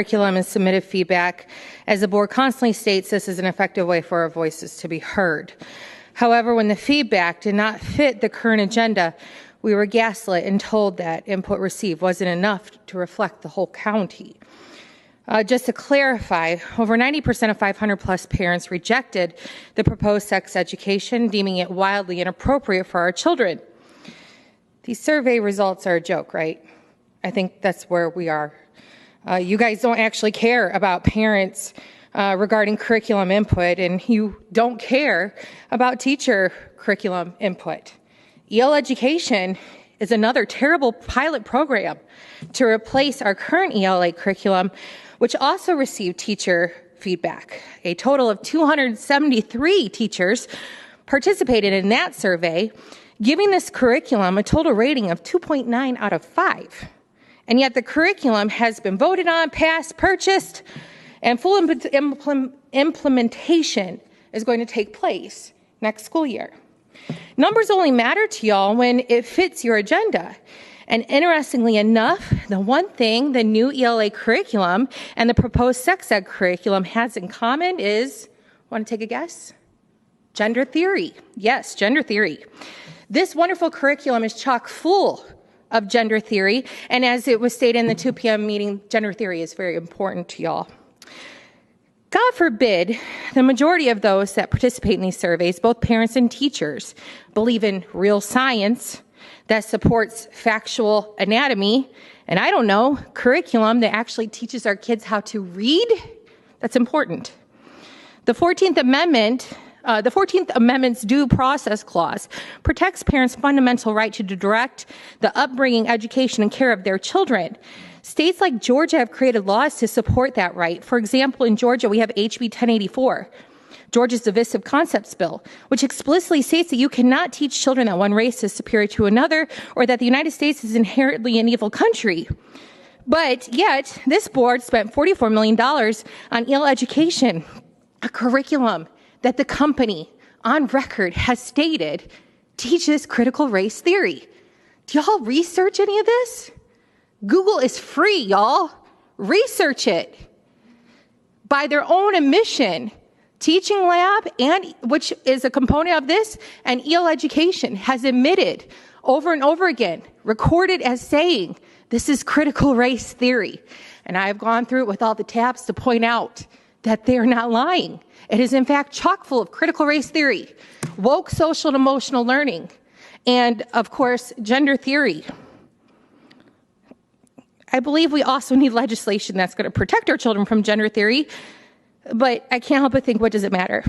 curriculum and submitted feedback. As the board constantly states, this is an effective way for our voices to be heard. However, when the feedback did not fit the current agenda, we were gaslit and told that input received wasn't enough to reflect the whole county. Just to clarify, over 90% of 500 plus parents rejected the proposed sex education, deeming it wildly inappropriate for our children. These survey results are a joke, right? I think that's where we are. You guys don't actually care about parents regarding curriculum input, and you don't care about teacher curriculum input. EL education is another terrible pilot program to replace our current ELA curriculum, which also received teacher feedback. A total of 273 teachers participated in that survey, giving this curriculum a total rating of 2.9 out of 5. And yet the curriculum has been voted on, passed, purchased, and full implementation is going to take place next school year. Numbers only matter to y'all when it fits your agenda. And interestingly enough, the one thing the new ELA curriculum and the proposed sex ed curriculum has in common is, want to take a guess? Gender theory. Yes, gender theory. This wonderful curriculum is chock full of gender theory, and as it was stated in the 2 p.m. meeting, gender theory is very important to y'all. God forbid the majority of those that participate in these surveys, both parents and teachers, believe in real science that supports factual anatomy, and I don't know, curriculum that actually teaches our kids how to read. That's important. The 14th Amendment's due process clause protects parents' fundamental right to direct the upbringing, education, and care of their children. States like Georgia have created laws to support that right. For example, in Georgia, we have HB 1084, Georgia's Divisive Concepts Bill, which explicitly states that you cannot teach children that one race is superior to another or that the United States is inherently an evil country. But yet, this board spent $44 million on EL education, a curriculum that the company on record has stated teaches critical race theory. Do y'all research any of this? Google is free, y'all. Research it. By their own admission, Teaching Lab, and which is a component of this, and EL education has admitted over and over again, recorded as saying, this is critical race theory. And I've gone through it with all the tabs to point out that they're not lying. It is in fact chock full of critical race theory, woke social and emotional learning, and of course, gender theory. I believe we also need legislation that's going to protect our children from gender theory, but I can't help but think, what does it matter?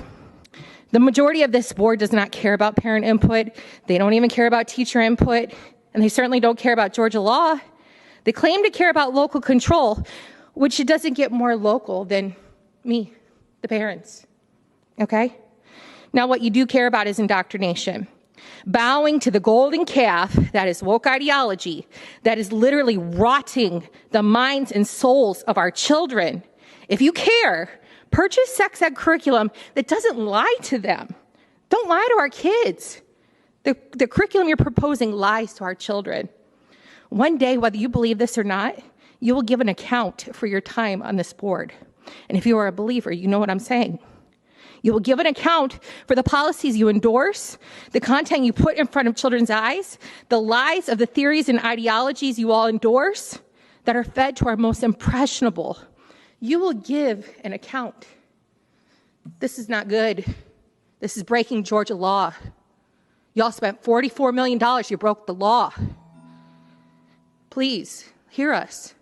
The majority of this board does not care about parent input. They don't even care about teacher input, and they certainly don't care about Georgia law. They claim to care about local control, which it doesn't get more local than me, the parents, okay? Now, what you do care about is indoctrination. Bowing to the golden calf that is woke ideology, that is literally rotting the minds and souls of our children. If you care, purchase sex ed curriculum that doesn't lie to them. Don't lie to our kids. The curriculum you're proposing lies to our children. One day, whether you believe this or not, you will give an account for your time on this board. And if you are a believer, you know what I'm saying. You will give an account for the policies you endorse, the content you put in front of children's eyes, the lies of the theories and ideologies you all endorse that are fed to our most impressionable. You will give an account. This is not good. This is breaking Georgia law. Y'all spent $44 million. You broke the law. Please, hear us.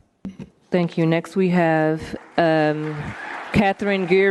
Thank you. Next we have Catherine Geary.